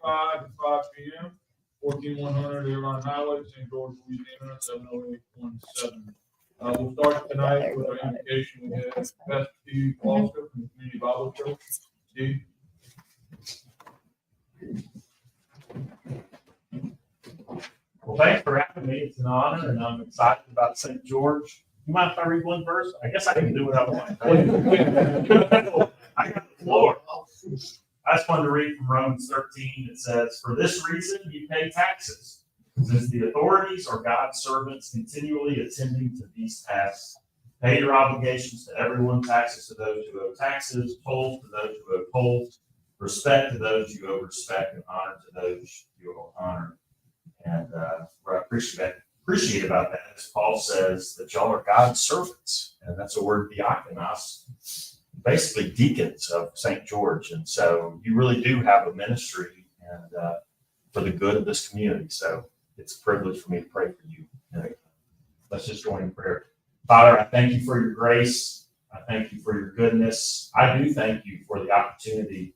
5 to 5 p.m. 14100 Airline Highway, St. George, Louisiana 70817. We'll start tonight with our invocation. We have Pastor Steve Foster from the Community Bible Church. Steve. Well, thanks for having me. It's an honor, and I'm excited about St. George. You mind if I read one verse? I guess I can do what I want. I got the floor. I just wanted to read from Romans 13. It says, "For this reason you pay taxes, since the authorities are God's servants continually attending to these tasks. Pay your obligations to everyone, taxes to those who owe taxes, tolls to those who owe tolls, respect to those you owe respect, and honor to those you owe honor." And what I appreciate about that is Paul says that y'all are God's servants, and that's a word, diakonos, basically deacons of St. George. And so you really do have a ministry and for the good of this community. So it's a privilege for me to pray for you. Let's just join in prayer. Father, I thank you for your grace. I thank you for your goodness. I do thank you for the opportunity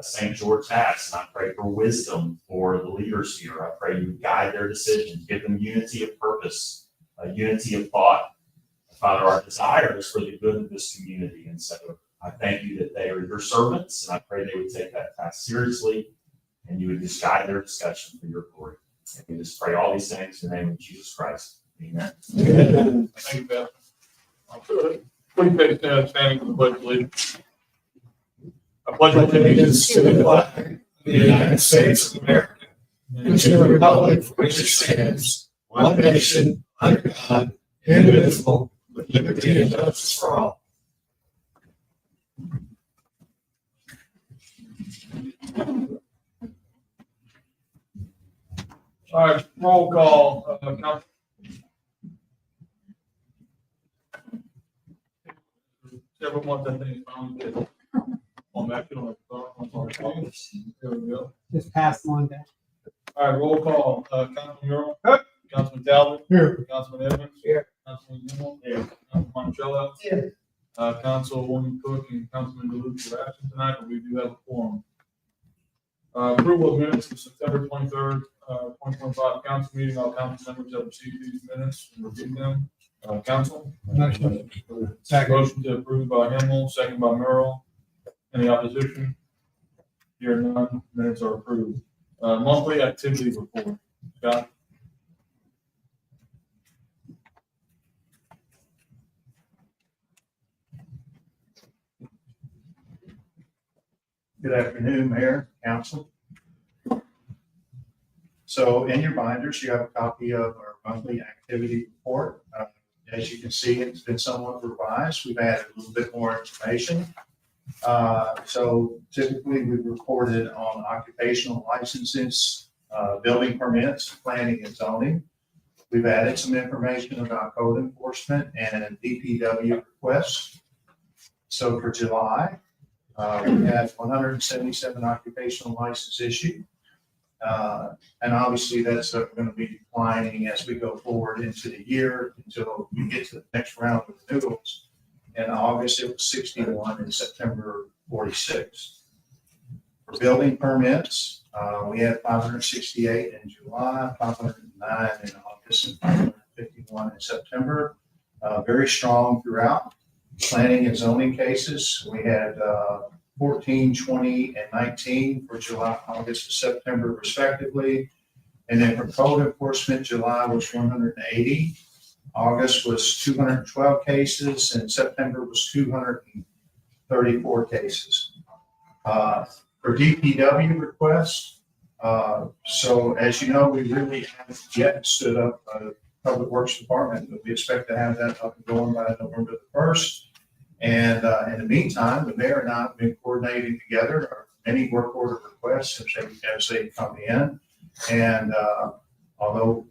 St. George has, and I pray for wisdom for the leaders here. I pray you guide their decisions, give them unity of purpose, unity of thought. Father, our desire is for the good of this community, and so I thank you that they are your servants, and I pray they would take that task seriously, and you would just guide their discussion for your glory. And we just pray all these things in the name of Jesus Christ. Amen. Thank you, Pastor. Please stand for the pledge, please. I pledge allegiance to the flag of the United States of America, and to the republic for which it stands, one nation, under God, indivisible, with liberty and justice for all. All right, roll call. Several months, I think, on that, you don't have to start. There we go. Just pass one down. All right, roll call. Councilman Murrow. Councilman Talbot. Here. Councilman Evans. Here. Councilman Gimmel. Here. Councilman Monticello. Here. Councilwoman Cook and Councilman DeLuca are absent tonight, but we do have a quorum. Approval of minutes of September 23rd, 2025 council meeting. All council members have received these minutes and reviewed them. Council. Motion. Motion to approve by Himmel, second by Merrill. Any opposition? Here none, minutes are approved. Monthly activity report. Scott? Good afternoon, Mayor, Council. So in your binders, you have a copy of our monthly activity report. As you can see, it's been somewhat revised. We've added a little bit more information. So typically we've reported on occupational licenses, building permits, planning and zoning. We've added some information about code enforcement and DPW requests. So for July, we had 177 occupational licenses issued. And obviously that's going to be declining as we go forward into the year until we get to the next round of renewals. In August, it was 61, in September, 46. For building permits, we had 568 in July, 509 in August, and 551 in September. Very strong throughout. Planning and zoning cases, we had 14, 20, and 19 for July, August, and September, respectively. And then for code enforcement, July was 180. August was 212 cases, and September was 234 cases. For DPW requests, so as you know, we really haven't yet stood up a Public Works Department, but we expect to have that up and going by November the 1st. And in the meantime, the mayor and I have been coordinating together many work order requests as they come in. And although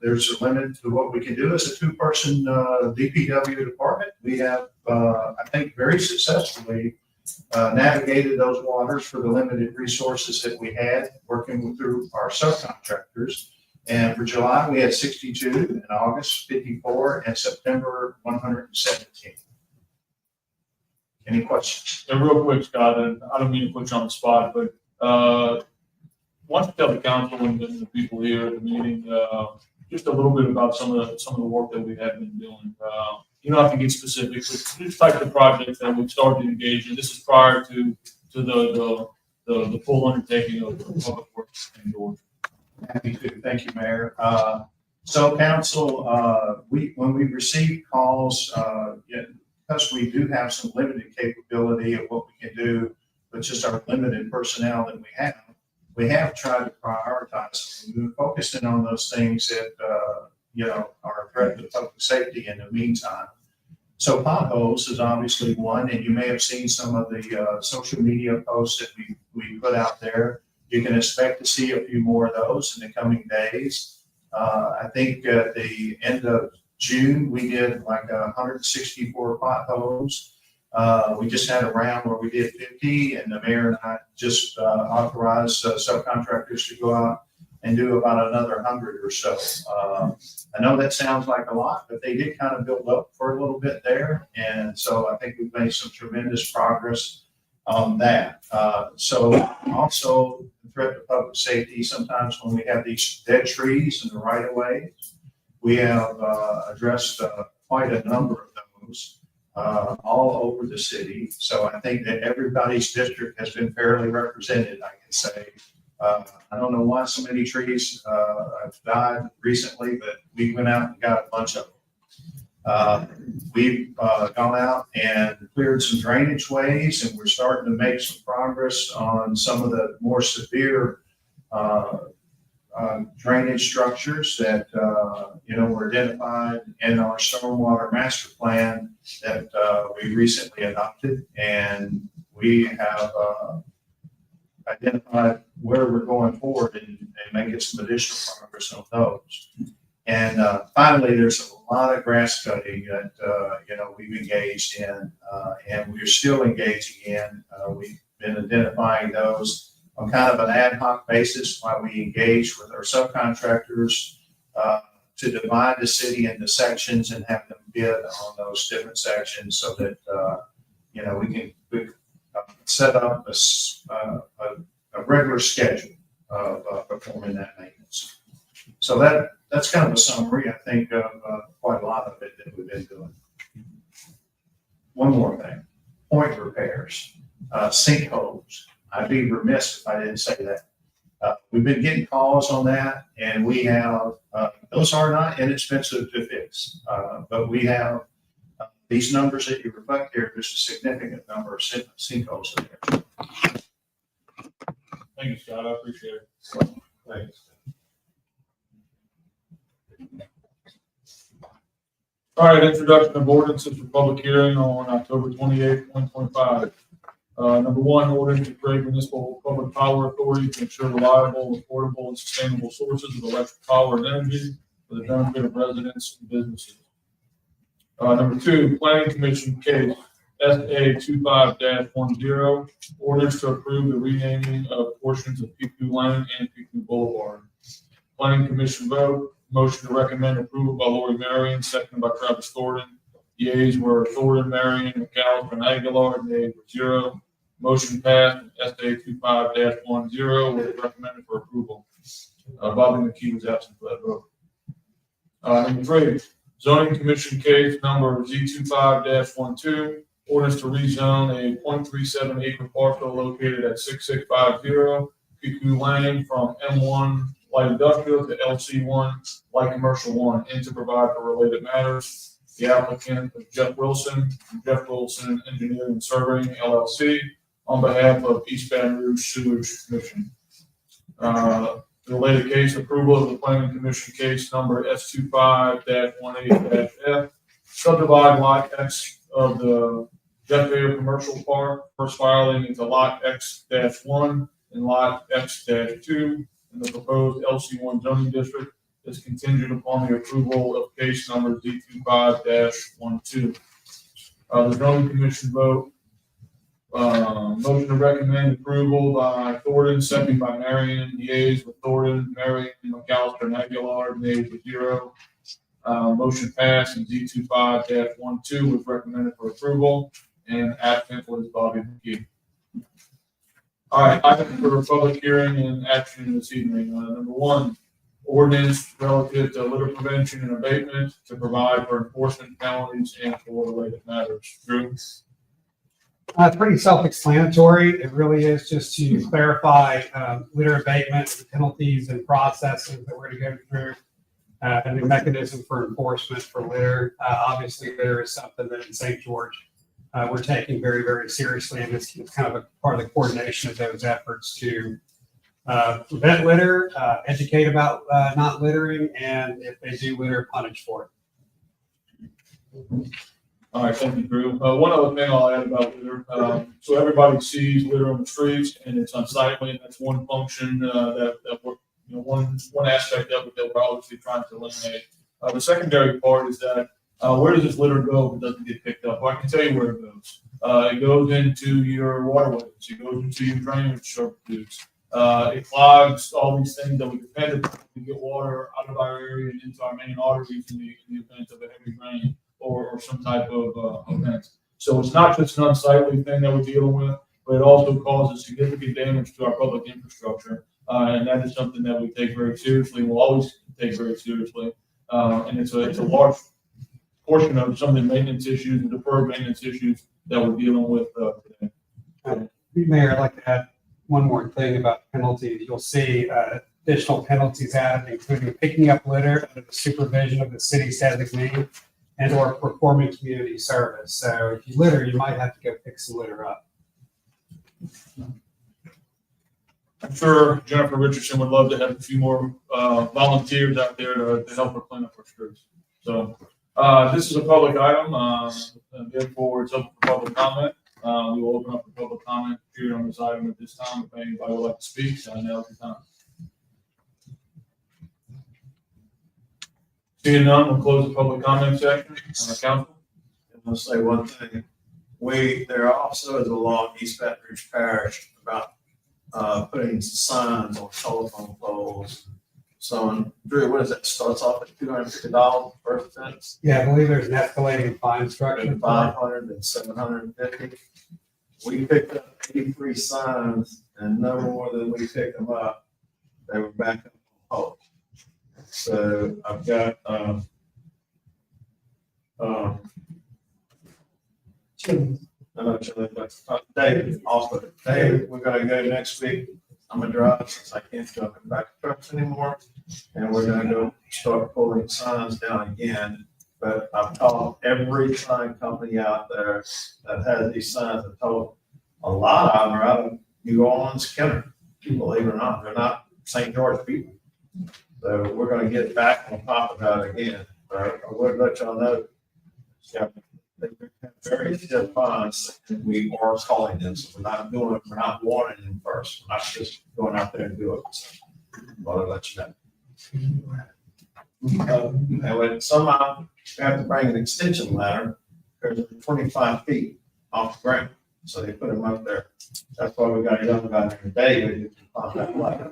there's a limit to what we can do as a two-person DPW department, we have, I think, very successfully navigated those waters for the limited resources that we had working through our subcontractors. And for July, we had 62, in August, 54, and September, 117. Any questions? And real quick, Scott, and I don't mean to put you on the spot, but don't you tell the council and the people here at the meeting, just a little bit about some of the work that we have been doing. You don't have to get specific, but just type of projects that we've started to engage in. This is prior to the full undertaking of public works in Georgia. Happy to. Thank you, Mayor. So council, when we receive calls, because we do have some limited capability of what we can do with just our limited personnel that we have tried to prioritize. We're focusing on those things that, are a threat to public safety in the meantime. So potholes is obviously one, and you may have seen some of the social media posts that we put out there. You can expect to see a few more of those in the coming days. I think at the end of June, we did like 164 potholes. We just had a round where we did 50, and the mayor and I just authorized subcontractors to go out and do about another 100 or so. I know that sounds like a lot, but they did kind of build up for a little bit there. And so I think we've made some tremendous progress on that. So also the threat to public safety, sometimes when we have these dead trees in the right of way, we have addressed quite a number of those all over the city. So I think that everybody's district has been fairly represented, I can say. I don't know why so many trees have died recently, but we went out and got a bunch of them. We've gone out and cleared some drainage ways, and we're starting to make some progress on some of the more severe drainage structures that were identified in our stormwater master plan that we recently adopted, and we have identified where we're going forward and making some additional progress on those. And finally, there's a lot of grass cutting that we've engaged in, and we're still engaging in. We've been identifying those on kind of an ad hoc basis while we engage with our subcontractors to divide the city into sections and have them bid on those different sections so that we can set up a regular schedule of performing that maintenance. So that's kind of a summary, I think, of quite a lot of it that we've been doing. One more thing, point repairs, sinkholes. I'd be remiss if I didn't say that. We've been getting calls on that, and we have, those are not inexpensive to fix, but we have these numbers that you reflect here. There's a significant number of sinkholes in there. Thank you, Scott. I appreciate it. Thanks. All right, introduction of ordinances for public hearing on October 28th, 2025. Number one, ordinance to create municipal public power authority to ensure reliable, affordable, and sustainable sources of electric power and energy for the benefit of residents and businesses. Number two, planning commission case SA 25-10, orders to approve the renaming of portions of Piku Lane and Piku Boulevard. Planning commission vote, motion to recommend approval by Lori Marion, seconded by Travis Thornton. Yeas were Thornton, Marion, McAllister, and Aguilar. Nays were 0. Motion passed. SA 25-10 was recommended for approval. Bobby McKee was absent for that vote. Number three, zoning commission case number Z25-12, orders to rezone a 0.37 acre parcel located at 6650 Piku Lane from M1 light industrial to LC1 light commercial 1, and to provide for related matters. The applicant is Jeff Wilson Engineering and Surveying LLC, on behalf of East Baton Rouge Sewage Commission. The related case, approval of the planning commission case number S25-18-F, subdivide lot X of the Jeff Bader Commercial Park, first filing into lot X-1 and lot X-2 in the proposed LC1 zoning district is contingent upon the approval of case number Z25-12. The zoning commission vote, motion to recommend approval by Thornton, second by Marion. Yeas with Thornton, Marion, McAllister, and Aguilar. Nays with 0. Motion passed, and Z25-12 was recommended for approval, and absent was Bobby McKee. All right, item for public hearing and action this evening. Number one, ordinance relative to litter prevention and abatement to provide for enforcement penalties and for related matters. Drew? It's pretty self-explanatory. It really is just to clarify litter abatement, the penalties and processes that we're going to go through, and the mechanism for enforcement for litter. Obviously, litter is something that in St. George we're taking very, very seriously, and it's kind of a part of the coordination of those efforts to prevent litter, educate about not littering, and if they do litter, punish for it. All right, thank you, Drew. One other thing I'll add about litter. So everybody sees litter on the streets and it's unsightly, and that's one function that we're, one aspect of it that we're obviously trying to eliminate. The secondary part is that where does this litter go if it doesn't get picked up? Well, I can tell you where it goes. It goes into your waterways. It goes into your drainage services. It clogs all these things that we depend upon to get water out of our area and into our main arteries in the event of a heavy rain or some type of event. So it's not just an unsightly thing that we're dealing with, but it also causes significant damage to our public infrastructure. And that is something that we take very seriously. We'll always take very seriously. And it's a large portion of some of the maintenance issues, the deferred maintenance issues that we're dealing with today. Mayor, I'd like to add one more thing about penalties. You'll see additional penalties added, including picking up litter under the supervision of the city's designee and or performing community service. So if you litter, you might have to go pick some litter up. I'm sure Jennifer Richardson would love to have a few more volunteers out there to help her clean up our streets. So this is a public item, and therefore it's up for public comment. We will open up the public comment period on this item at this time. If anybody would like to speak, now's the time. Seeing none, we'll close the public comment section. Council? I'll say one thing. There also is a law in East Baton Rouge Parish about putting signs on telephone poles. So, Drew, what is that? Starts off at $250 first offense. Yeah, I believe there's an escalating fine structure. And 500 and 750. We picked up 83 signs, and no more than we picked them up, they were back up on poles. So I've got David also. David, we're gonna go next week. I'm gonna drive since I can't go back to trucks anymore. And we're gonna go start pulling signs down again. But I've called every sign company out there that has these signs. I've told a lot of them are out of New Orleans, Kenner. Believe it or not, they're not St. George people. So we're gonna get back on top of that again. I would let y'all know. Yeah, they have very stiff fines, and we are calling them, so we're not doing it, we're not warning them first. We're not just going out there and do it. So I'll let you know. And when somehow we have to bring an extension ladder, because they're 25 feet off the ground. So they put them up there. That's why we got a young guy named David who can pop that ladder.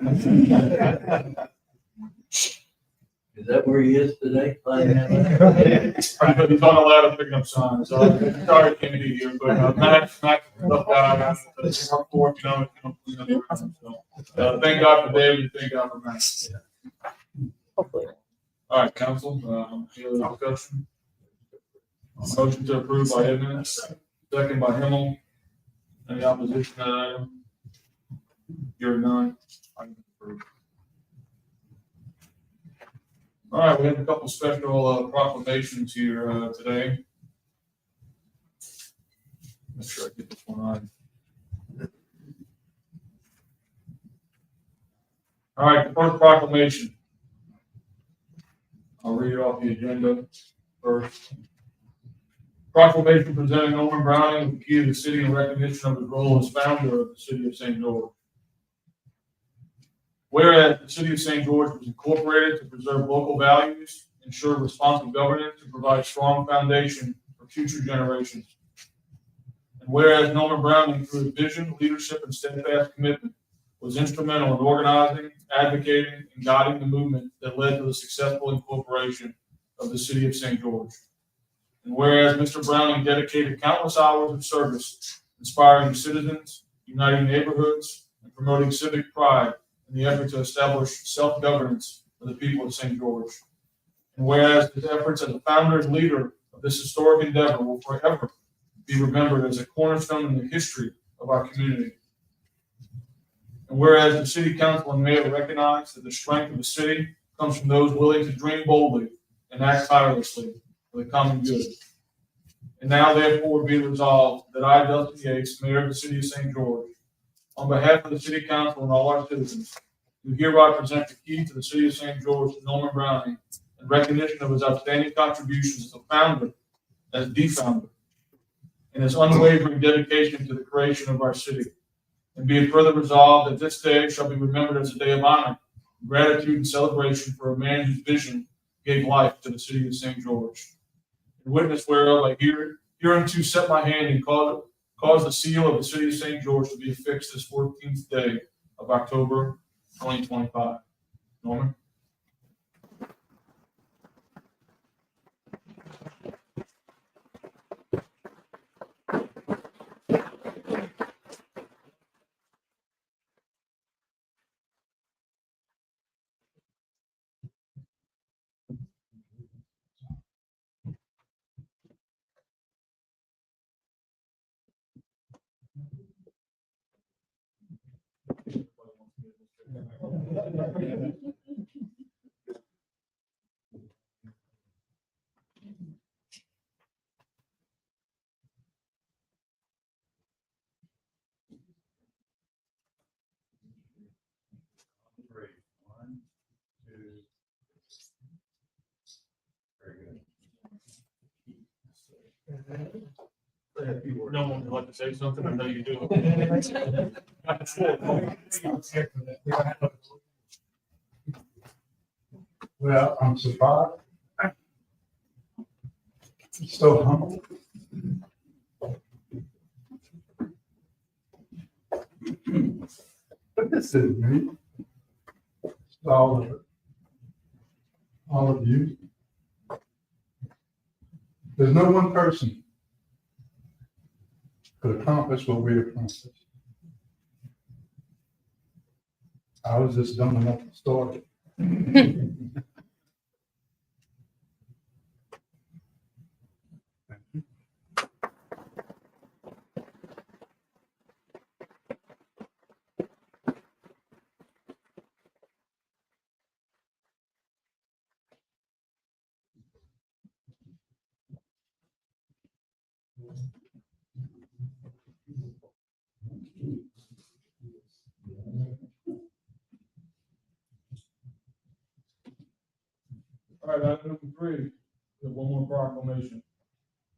Is that where he is today? He's on the ladder picking up signs. So sorry, can't be here, but Max left out. It's our court, clean up the room. So thank God for David. Thank God for Max. Hopefully. All right, council. Any other discussion? Motion to approve by Edmonds, second by Himmel. Any opposition to that item? Hearing none. Item approved. All right, we have a couple special proclamations here today. Make sure I get this one on. All right, the first proclamation. I'll read it off the agenda first. Proclamation presenting Norman Browning with the key to the city in recognition of his role as founder of the city of St. George. Whereas the city of St. George was incorporated to preserve local values, ensure responsible governance, and provide a strong foundation for future generations. And whereas Norman Browning, through his vision, leadership, and steadfast commitment, was instrumental in organizing, advocating, and guiding the movement that led to the successful incorporation of the city of St. George. And whereas Mr. Browning dedicated countless hours of service, inspiring citizens, uniting neighborhoods, and promoting civic pride in the effort to establish self-governance for the people of St. George. And whereas his efforts as a founder and leader of this historic endeavor will forever be remembered as a cornerstone in the history of our community. And whereas the City Council and Mayor recognize that the strength of the city comes from those willing to dream boldly and act tirelessly for the common good. And now therefore be resolved that I, Dustin Yates, Mayor of the City of St. George, on behalf of the City Council and all our citizens, do hereby present the key to the City of St. George to Norman Browning in recognition of his outstanding contributions as the founder, and his unwavering dedication to the creation of our city. And be it further resolved that this day shall be remembered as a day of honor, gratitude, and celebration for a man whose vision gave life to the City of St. George. In witness whereof I hereunto set my hand and cause the seal of the City of St. George to be affixed this 14th day of October 2025. Norman? One, two. Very good. No one would like to say something, I know you do. Well, I'm surprised. So humble. But this is me. It's all of it. All of you. There's no one person could accomplish what we accomplished. I was just dumb enough to start it. All right, item number 3, we have one more proclamation.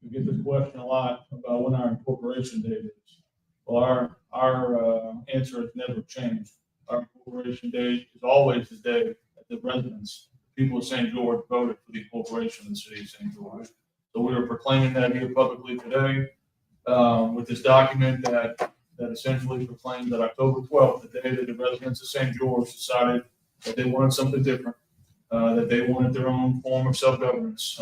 We get this question a lot about when our incorporation date is. Well, our answer has never changed. Our incorporation date is always the day that the residents, people of St. George, voted for the incorporation of the City of St. George. So we are proclaiming that here publicly today with this document that essentially proclaims that October 12th, the day that the residents of St. George decided that they wanted something different, that they wanted their own form of self-governance,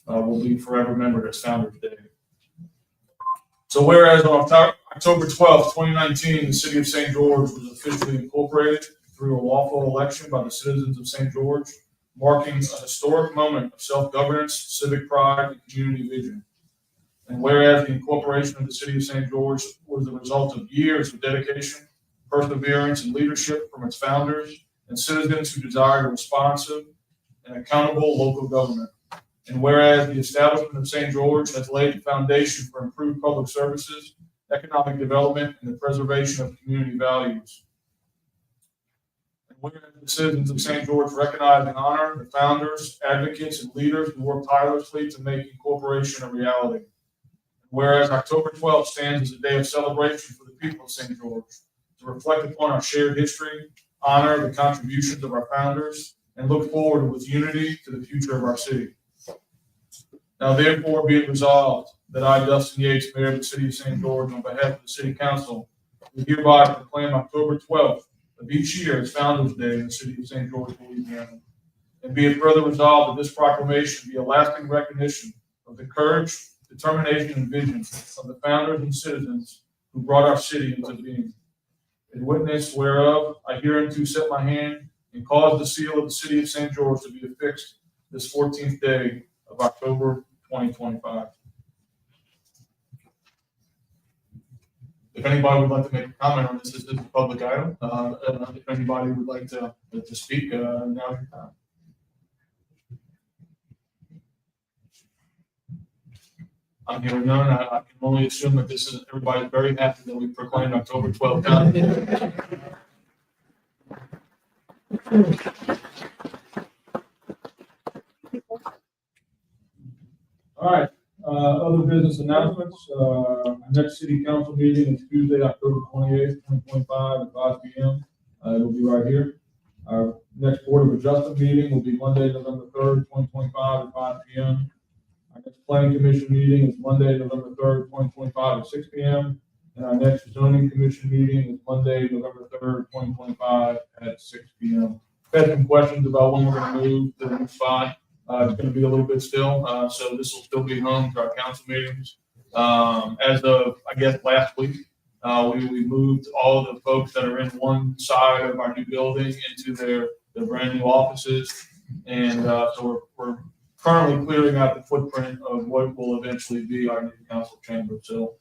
will be forever remembered as Founders Day. So whereas on October 12th, 2019, the City of St. George was officially incorporated through a lawful election by the citizens of St. George, marking a historic moment of self-governance, civic pride, and community vision. And whereas the incorporation of the City of St. George was the result of years of dedication, perseverance, and leadership from its founders and citizens who desired a responsive and accountable local government. And whereas the establishment of St. George has laid the foundation for improved public services, economic development, and the preservation of community values. And whereas the citizens of St. George recognize and honor the founders, advocates, and leaders who work tirelessly to make incorporation a reality. Whereas October 12th stands as a day of celebration for the people of St. George, to reflect upon our shared history, honor the contributions of our founders, and look forward with unity to the future of our city. Now therefore be it resolved that I, Dustin Yates, Mayor of the City of St. George, on behalf of the City Council, do hereby proclaim October 12th of each year as Founders Day in the City of St. George, Louisiana. And be it further resolved that this proclamation be a lasting recognition of the courage, determination, and vision of the founders and citizens who brought our city into being. in witness whereof I hereunto set my hand and cause the seal of the city of St. George to be affixed this 14th day of October 2025. If anybody would like to make a comment on this is a public item. If anybody would like to speak, now's your time. I'm hearing none. I can only assume that this is, everybody's very happy that we proclaimed October 12th. All right, other business announcements. Our next city council meeting is Tuesday, October 28th, 2025 at 5 p.m. It will be right here. Our next Board of Adjustment meeting will be Monday, November 3rd, 2025 at 5 p.m. Our next Planning Commission meeting is Monday, November 3rd, 2025 at 6 p.m. And our next Zoning Commission meeting is Monday, November 3rd, 2025 at 6 p.m. I've had some questions about when we're going to move to the new spot. It's going to be a little bit still, so this will still be home to our council meetings. As of, I guess, last week, we moved all the folks that are in one side of our new building into their brand new offices. And so we're currently clearing out the footprint of what will eventually be our new council chamber. So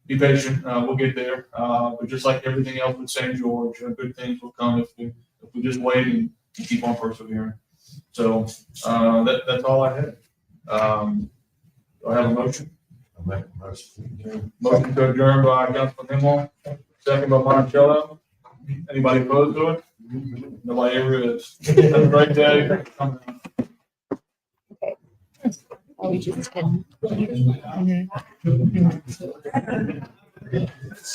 be patient, we'll get there. But just like everything else with St. George, good things will come if we just wait and keep on persevering. So that's all I had. Do I have a motion? I'll make a motion. Motion to adjourn by Councilman Himmel, second by Monticello. Anybody opposed to it? Nobody ever is. Have a great day. Oh, we just did.